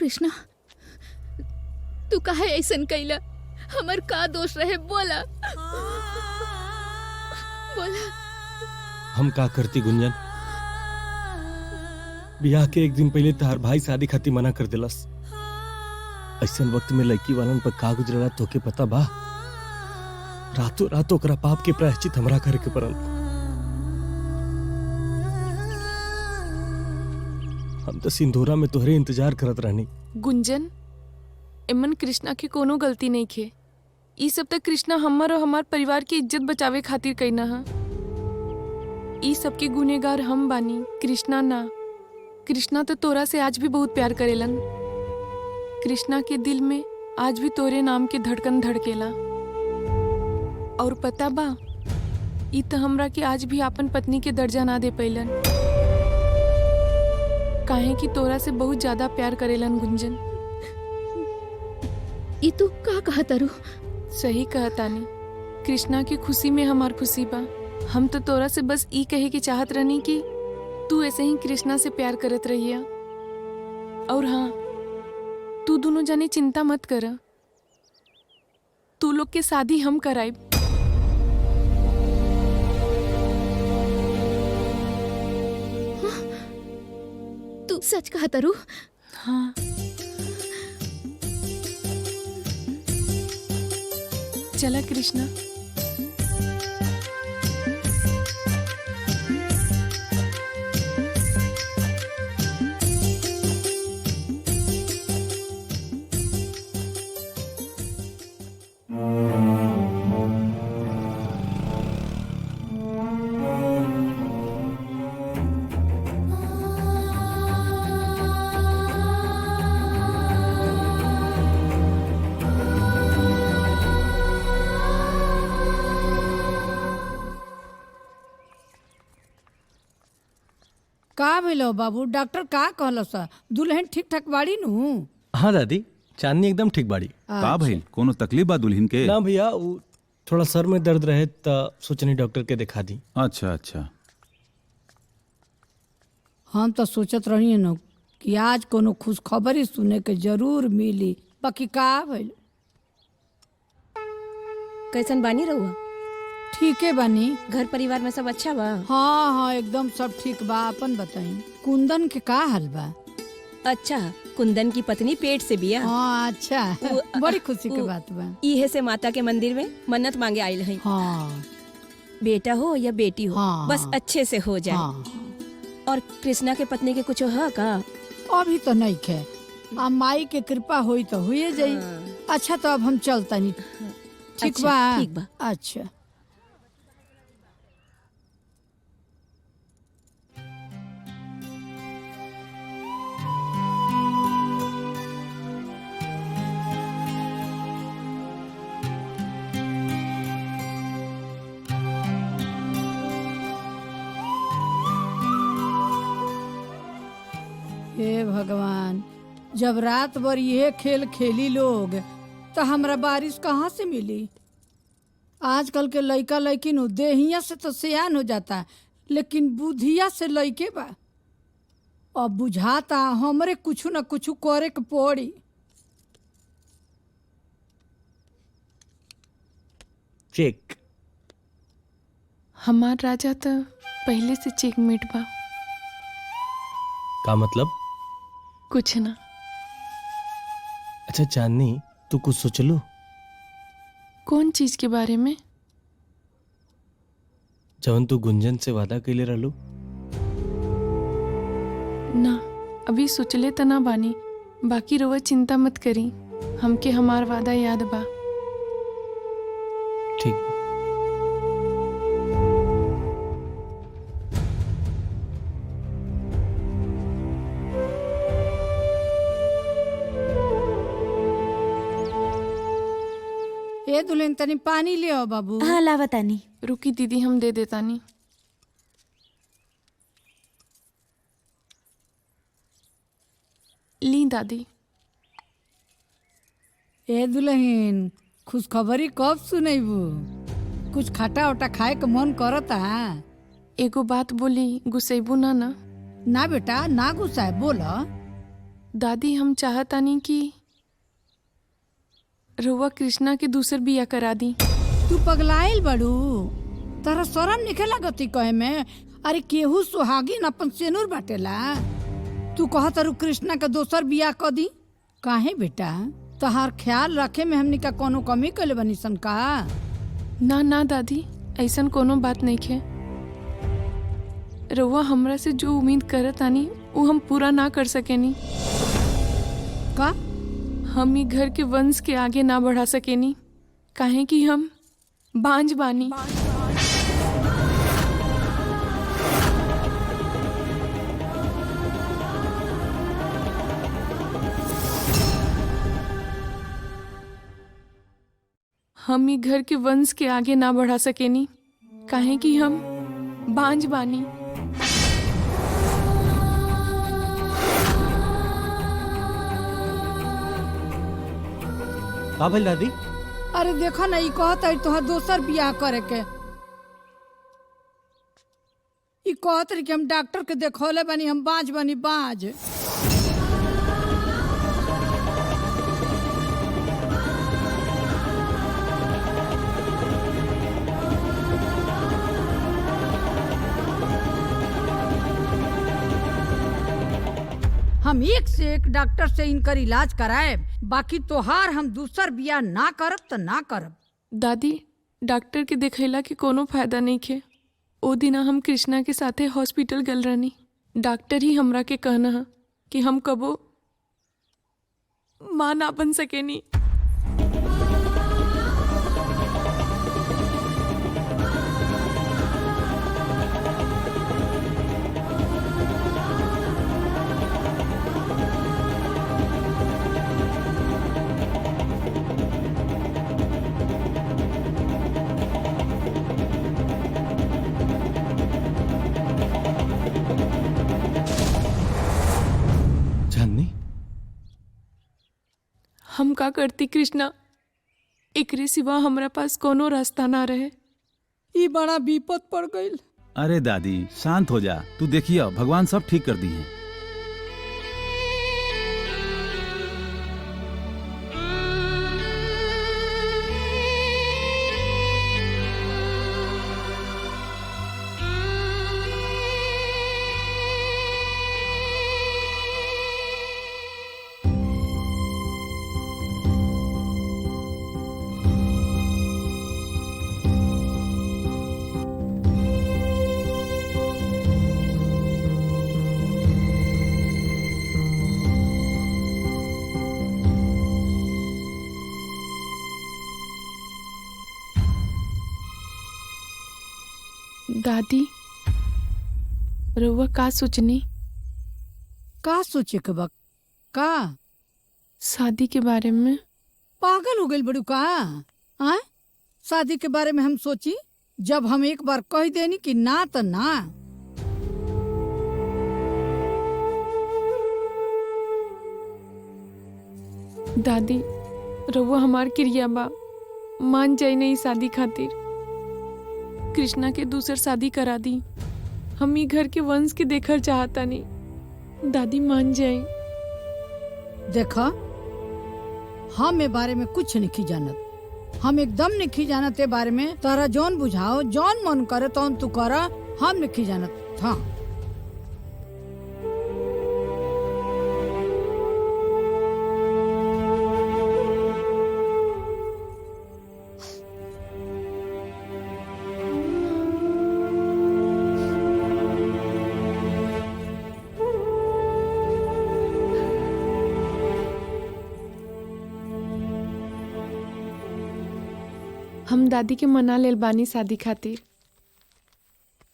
कृष्णा, तू काहे ऐसन कैला? हमर का दोष रहे? बोला बोला। हम का करती गुंजन? बियाह के एक दिन पहले तार भाई शादी खातिर मना कर दिलस। ऐसन वक्त में लड़की वालन पर का गुजरला तोके पता बा? रातों रात ओकरा पाप के प्रायश्चित हमरा करे के पड़ल। हम तो सिंदूरा में तोहरे इंतजार करत रहनी। गुंजन, एमन कृष्णा की कोनो गलती नहीं खे। ई सब तक कृष्णा हमार और हमार परिवार की इज्जत बचावे खातिर कइना हा। ई सब के गुनेगार हम बानी, कृष्णा ना। कृष्णा तो तोरा से आज भी बहुत प्यार करेलन। कृष्णा के दिल में आज भी तोरे नाम के धड़कन धड़केला। और पता बा, ई तो हमरा के आज भी आपन पत्नी के दर्जा ना दे पैलन, काहे कि तोरा से बहुत ज्यादा प्यार करेलन गुंजन। ई तू का कहा तारू? सही कहतानी, कृष्णा की खुशी में हमार खुशी बा। हम तो तोरा से बस ई कहे के चाहत रहनी कि तू ऐसे ही कृष्णा से प्यार करत रहिया। और हाँ, तू दोनों जाने चिंता मत कर, तू लोग के शादी हम कराइब। तू सच कहा तारू? हाँ, चला कृष्णा। का भेलो बाबू? डॉक्टर का कहलो सा? दुल्हन ठीक ठाक बाड़ी नु? हाँ दादी, चांदनी एकदम ठीक बाड़ी। का भइल? कोनो तकलीफ बा दुल्हन के? ना भैया, वो थोड़ा सर में दर्द रहे तो सोचनी डॉक्टर के दिखा दी। अच्छा अच्छा। हम तो सोचत रही न कि आज कोनो खुशखबरी सुने के जरूर मिली, बाकी का भइल? कैसन बानी रहुआ? ठीके बानी। घर परिवार में सब अच्छा बा? हाँ हाँ, एकदम सब ठीक बा। अपन बताई, कुंदन के का हाल बा? अच्छा, कुंदन की पत्नी पेट से बिया। हाँ अच्छा, बड़ी खुशी के बात बा। इहे से माता के मंदिर में मन्नत मांगे आयल है। हाँ, बेटा हो या बेटी हो, हाँ, बस अच्छे से हो जाए। हाँ। और कृष्णा के पत्नी के कुछ है का? अभी तो नहीं खे, अब माई के कृपा होई तो हुए जाई। अच्छा, तो अब हम चलता नहीं। ठीक अच्छा, बा? ठीक बा। अच्छा। हे भगवान, जब रात भर ये खेल खेली लोग तो हमरा बारिश कहाँ से मिली? आजकल के लइका लइकिन देहिया से तो सियान हो जाता, लेकिन बुद्धिया से लइके बा। अब बुझाता हमरे कुछ न कुछ करे के पड़ी। चेक। हमार राजा तो पहले से चेकमेट बा। का मतलब? कुछ ना। अच्छा चांदनी, तू कुछ सोचलू? कौन चीज के बारे में? जवन तू गुंजन से वादा कैले रहलू। ना, अभी सोचले तो ना बानी। बाकी रउआ चिंता मत करी, हमके हमार वादा याद बा। ठीक बा। ए दुल्हन, तनी पानी ले आओ बाबू। हाँ लावतानी। रुकी दीदी, हम दे देतानी। ली दादी। ए दुल्हन, खुशखबरी कब सुनेबू? कुछ खट्टा उटा खाए के मन करता? एगो बात बोली, गुस्सेबू ना ना? ना बेटा, ना गुस्सा है, बोलो। दादी हम चाहतानी कि रउआ कृष्णा के दूसर बिया करा दी। तू पगलाइल बड़ू, तारा शरम निके लागती कहे में? अरे केहू सुहागिन अपन सेनुर बाटेला, तू कहत तारू कृष्णा के दोसर बियाह क दी? काहे बेटा, तहार ख्याल रखे में हमनी का कोनो कमी कइले बनी सन का? ना ना दादी, ऐसन कोनो बात नहीं है। रउआ हमरा से जो उम्मीद करत आनी वो हम पूरा ना कर सकेनी। का? हम ही घर के वंश के आगे ना बढ़ा सकेनी, काहे कि हम बांझ बानी। हम ही घर के वंश के आगे ना बढ़ा सकेनी, काहे कि हम बांझ बानी। का भइल दादी? अरे देखो ना, ई कहत है तोहर दोसर बियाह करे के। ई कहत रही कि हम डॉक्टर के देखौले बनी, हम बांझ बनी, बांझ। हम एक से एक डॉक्टर से इनकर इलाज कराए, बाकी तोहार हम दूसर बियाह ना करब त ना करब। दादी डॉक्टर के दिखैला के कोनो फायदा नहीं खे। ओ दिना हम कृष्णा के साथे हॉस्पिटल गल रहनी। डॉक्टर ही हमरा के कहना है कि हम कबो माँ ना बन सकेनी। हम का करती कृष्णा, एकरे सिवा हमरा पास कोनो रास्ता ना रहे। ई बड़ा विपद पड़ गईल। अरे दादी शांत हो जा, तू देखिए भगवान सब ठीक कर दी है। दादी रउआ का सोचनी? का सोचे के बा? का शादी के बारे में। पागल हो गई बड़ू का? आ? शादी के बारे में हम सोची? जब हम एक बार कह देनी कि ना तो ना। दादी रउआ हमार क्रिया बा, मान जाई नहीं शादी खातिर। कृष्णा के दूसर शादी करा दी। हम ही घर के वंश के देखर चाहता नहीं। दादी मान जाए। देखा, हम ए बारे में कुछ नहीं जानत। हम एकदम नहीं जानत ए बारे में। तारा जौन बुझाओ, जौन मन करे तौन तू करा, हम नहीं जानत। हाँ हम दादी के मना लेल बानी शादी खातिर।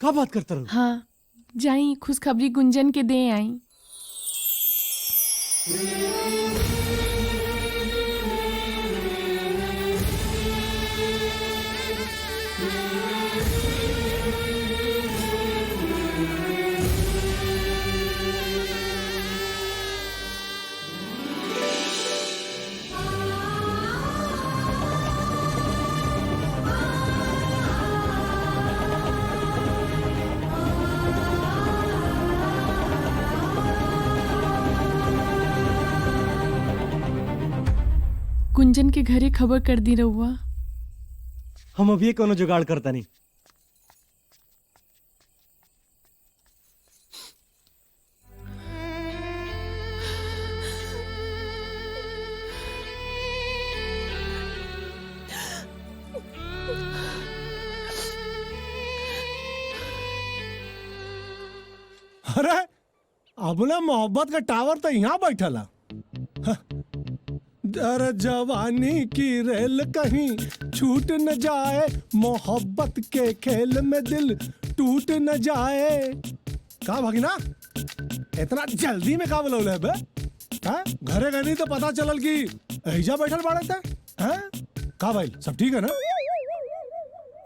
का बात करता रहू? हाँ जाई खुशखबरी गुंजन के दे आई। गुंजन के घरे खबर कर दी रहुआ। हम अभी कोनो जुगाड़ करता नहीं। अरे अपना मोहब्बत का टावर तो यहाँ बैठा। दर जवानी की रेल कहीं छूट न जाए, मोहब्बत के खेल में दिल टूट न जाए। का भगिना इतना जल्दी में का बोल है बे? हाँ? घरे गए नहीं तो पता चलल कि ऐजा बैठल बाड़े थे। हाँ? का भाई सब ठीक है ना?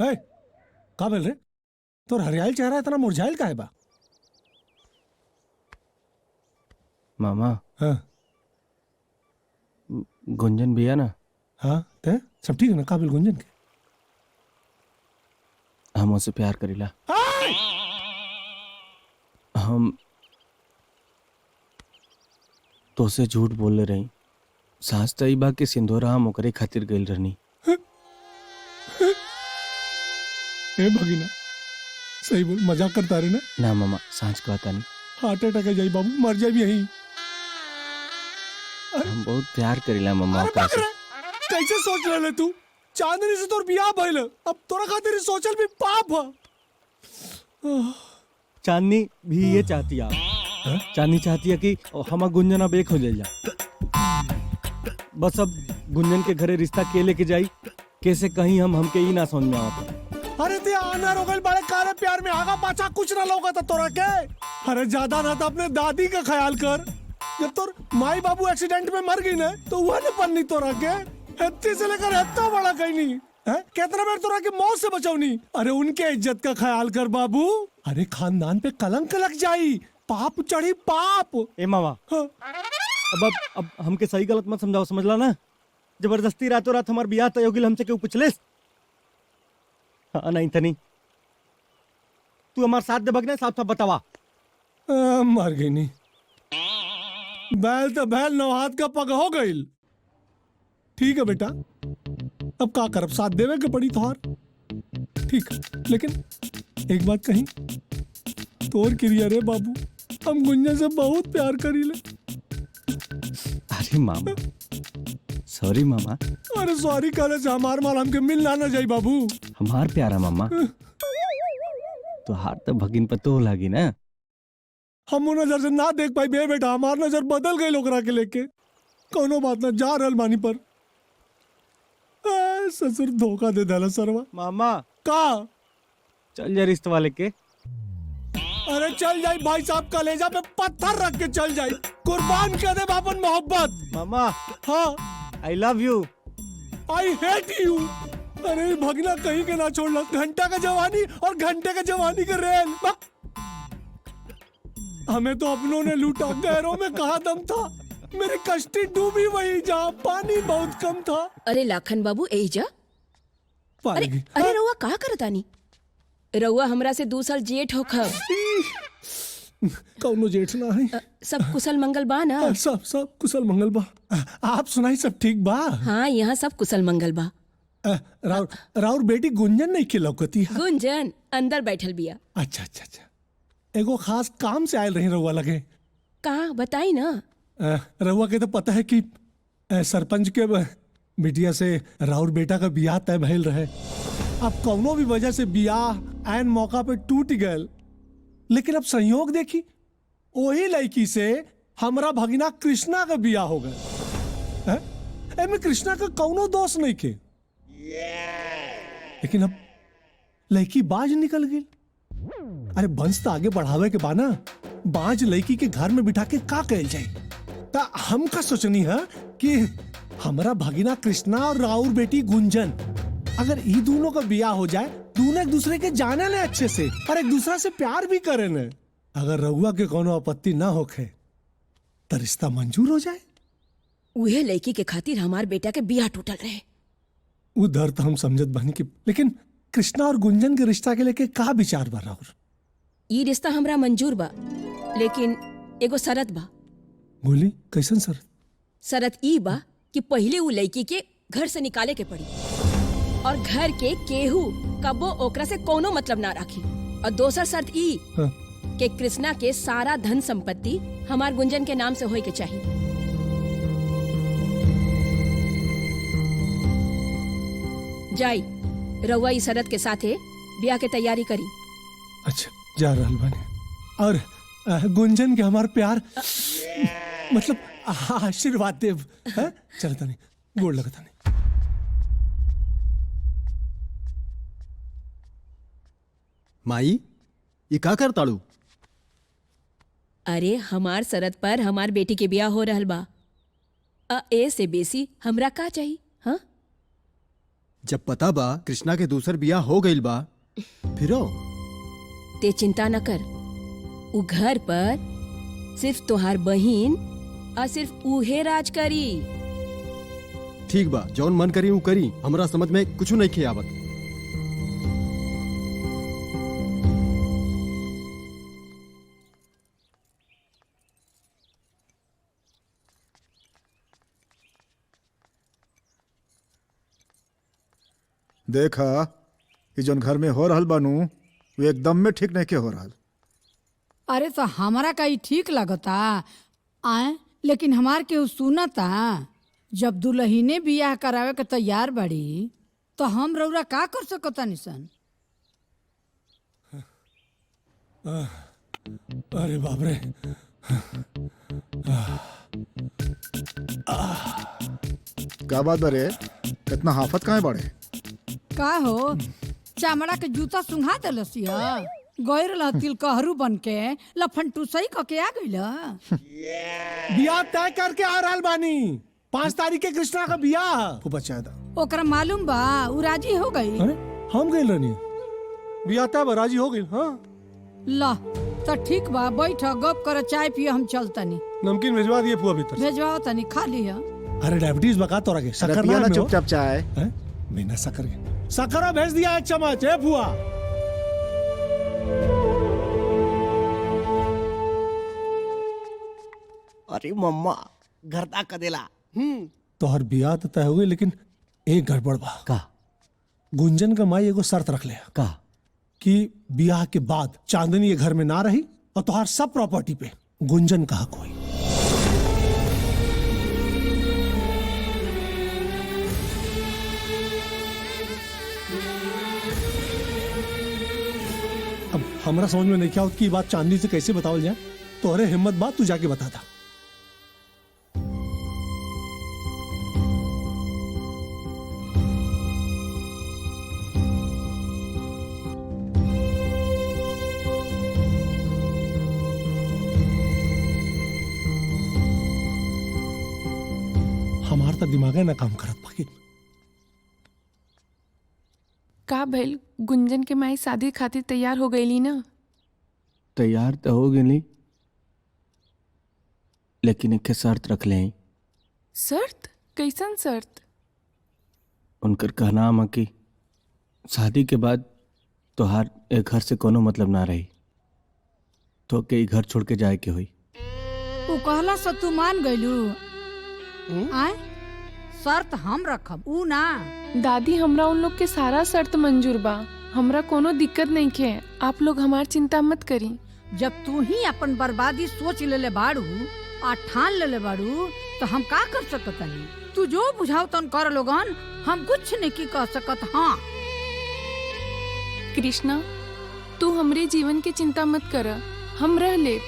ए, का बोल रे तोर हरियाली चेहरा इतना मुरझाइल का है बा? मामा हाँ गुंजन भैया ना, हाँ ते सब ठीक है ना? काबिल गुंजन के हम उससे प्यार करीला। हम तो से झूठ बोले रही। सास तई बा के सिंदूरा हम ओकरे खातिर गइल रहनी। ए भगिना सही बोल, मजाक करता रहे ना? ना मामा सांच कहता नहीं। हार्ट अटैक आ जाई बाबू, मर जाए भी यहीं। हम बहुत प्यार करीला मामा अरे ओकरा से। कैसे सोच रहे तू? चांदनी से तोर बियाह भइल, अब तोरा खातिर सोचल भी पाप है। चांदनी भी ये चाहती है। चांदनी चाहती है कि हम गुंजन अब एक हो जाए। बस अब गुंजन के घरे रिश्ता के लेके जाई, कैसे कहीं हमके ही ना समझ में आवत। अरे ते आना रोगल बड़े काले प्यार में आगा पाछा कुछ ना लौका था तोरा के। अरे ज्यादा ना तो अपने दादी का ख्याल कर। जब तोर माई बाबू एक्सीडेंट में मर गई ना तो वह ने पन्नी तोरा के हत्ती से लेकर हत्ता बड़ा कहीं नहीं है। कितना बार तोरा के मौत से बचाऊनी। अरे उनके इज्जत का ख्याल कर बाबू। अरे खानदान पे कलंक लग जाई, पाप चढ़ी पाप। ए मामा हाँ। अब हमके सही गलत मत समझाओ, समझला ना? जबरदस्ती रातों रात हमार बियाह तय हो गइल, हमसे क्यों पूछलेस? हाँ नहीं तनी तू हमार साथ दे बगने साफ साफ बतावा। मर गई नहीं। बैल तो बैल नौ हाथ का पग हो गई। ठीक है बेटा, अब का करब, साथ देवे के पड़ी तोहार। ठीक, लेकिन एक बात कही, तोर क्रिया रे बाबू, हम गुंजन से बहुत प्यार करीले। अरे मामा सॉरी मामा। अरे सॉरी करे से हमार माल हमके मिल ना जाई बाबू। हमार प्यारा मामा तो हार तो भगिन पतो लागी ना। हम वो नजर से ना देख पाई बे बेटा, हमार नजर बदल गई लोकरा के लेके। कोनो बात ना, जा रहल मानी पर। ससुर धोखा दे देला सरवा। मामा का चल जा रिश्ते वाले के। अरे चल जाई भाई साहब, कलेजा पे पत्थर रख के चल जाई, कुर्बान कर दे बापन मोहब्बत। मामा हाँ I love you. I hate you. अरे भगना कहीं के ना छोड़ना, घंटा का जवानी और घंटे का जवानी का रेल। हमें तो अपनों ने लूटा, गैरों में कहा दम था। मेरी कश्ती डूबी वही जहाँ पानी बहुत कम था। अरे लाखन बाबू एजा। अरे पानी अरे रउआ का करतानी? रउआ हमरा से 2 साल जेठ हो खब। कौनो जेठ ना है। सब कुशल मंगल बा ना? सब कुशल मंगल बा। आप सुनाई सब ठीक बा? हाँ यहाँ सब कुशल मंगल बा। राउर बेटी गुंजन नहीं खिलौकती है? गुंजन अंदर बैठल बिया। अच्छा। एगो खास काम से आयल रही रउआ लगे। कहाँ बताई ना? रउआ के तो पता है कि सरपंच के बिटिया से राउर बेटा का बियाह तय भइल रहे। अब कौनो भी वजह से बियाह ऐन मौका पे टूट गयल, लेकिन अब संयोग देखी वही लड़की से हमरा भगिना कृष्णा का बियाह हो गया। एमे कृष्णा का कौनो दोष नहीं के, लेकिन अब लड़की बाज निकल गई। अरे वंश तो आगे बढ़ावे के बाना, बाज लड़की के घर में बिठा के का कहल जाए? ता हम का सोचनी है कि हमारा भगिना कृष्णा और राउर बेटी गुंजन, अगर ये दोनों का बियाह हो जाए, दोनों एक दूसरे के जाने ले अच्छे से और एक दूसरा से प्यार भी करे न। अगर रउआ के कोनो आपत्ति ना होखे तो रिश्ता मंजूर हो जाए। उहे लड़की के खातिर हमार बेटा के बियाह टूटल रहे। वो दर्द तो हम समझत बनी की, लेकिन कृष्णा और गुंजन के रिश्ता के लेके का विचार बा राउर? ये रिश्ता हमरा मंजूर बा, लेकिन एगो शरत बा। बोली कैसन शरत? शरत ई बा कि पहले वो लड़की के घर से निकाले के पड़ी और घर के केहू कबो ओकरा से कोनो मतलब ना राखी। और दोसर शर्त ई हाँ। कि कृष्णा के सारा धन संपत्ति हमार गुंजन के नाम से होए के चाहिए। जाई रउआ इस शरत के साथे ब्याह के तैयारी करी। अच्छा जा रहल बानी। और गुंजन के हमार प्यार मतलब आशीर्वाद देव है। चलता नहीं गोड़ लगता नहीं। माई ये का कर ताड़ू? अरे हमार शरत पर हमार बेटी के ब्याह हो रहल बा। ए से बेसी हमरा का चाहिए? हाँ जब पता बा कृष्णा के दूसर बियाह हो गईल बा फिरो। ते चिंता न कर, उ घर पर सिर्फ तोहार बहिन और सिर्फ उहे राज करी। ठीक बा, जौन मन करी वो करी, हमरा समझ में कुछ नहीं खे आवत। देखा कि जौन घर में हो रहल बानू वो एकदम में ठीक नहीं के हो रहल। अरे तो हमारा का ई ठीक लगता आए, लेकिन हमार के सुनता जब दुल्हने बियाह करावे के तैयार बड़ी तो हम रउरा का कर सकता निसन। अरे बाप रे। क्या बात बरे, इतना हाफत काहे बड़े? का हो चमड़ा के जूता सुंघा दिलसिया गैर तिल कहरू बन के लफंटू सही के आ गइल। बियाह तय करके आ रहल बानी। 5 तारीख के कृष्णा का बियाह। खूब अच्छा था। ओकरा मालूम बा उ राजी हो गई। अरे हम गइल रहनी बियाह तय राजी हो गइल। हाँ ला तो ठीक बा, बैठ गप कर, चाय पिए, हम चलतनी। नमकीन भेजवा दिए पुआ भीतर। भेजवाओ तनी, खा लिया। अरे डायबिटीज बका तोरा के शक्कर पिया ना ना चुपचाप चाय। है बिना शक्कर के। शक्कर भेज दिया 1 चम्मच है पुआ। अरे मम्मा घर ता कदेला। तोहर बियाह तो तय हो गई, लेकिन एक गड़बड़ बा। का? गुंजन का माई एगो शर्त रख ले का? कि बियाह के बाद चांदनी ये घर में ना रही और तोहार सब प्रॉपर्टी पे गुंजन का हक हुई। अब हमरा समझ में नहीं क्या कि बात चांदनी से कैसे बतावल जाए। तो अरे हिम्मत बात तू जाके बता था। हमार तो दिमाग है ना काम करत बाकी। का भइल, गुंजन के माई शादी खातिर तैयार हो गईली ना? तैयार तो हो गई, लेकिन एक शर्त रख ले। शर्त? कैसन शर्त? उनकर कहना हम कि शादी के बाद तोहार एक घर से कोनो मतलब ना रही, तो के घर छोड़ के जाए के हुई। उ कहला से तू मान गइलू? आए शर्त हम रखब, उ ना। दादी हमरा उन लोग के सारा शर्त मंजूर बा, हमरा कोनो दिक्कत नहीं खे। आप लोग हमार चिंता मत करी। जब तू ही अपन बर्बादी सोच लेले बाड़ू आ ठान लेले बाड़ू तो हम का कर सकतनी? तू जो बुझाव तन कर लोगन, हम कुछ नहीं की कह सकत। हाँ कृष्णा, तू हमरे जीवन की चिंता मत कर, हम रह ले।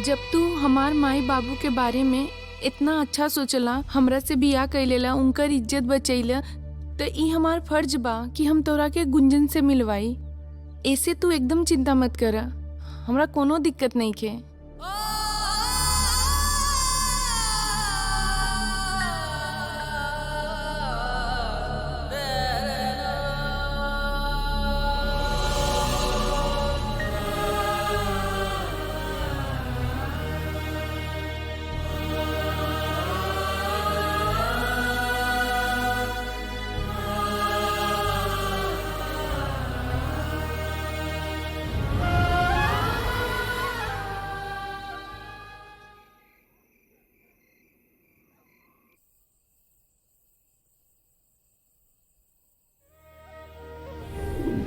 जब तू हमार माई बाबू के बारे में इतना अच्छा सोचला, हमरा से बियाह कैलेला, उनकर इज्जत बचैला, तो ई हमार फर्ज बा कि हम तोरा के गुंजन से मिलवाई। ऐसे तू एकदम चिंता मत कर, हमरा कोनो दिक्कत नहीं खे।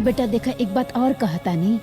बेटा देखा एक बात और कहता नहीं,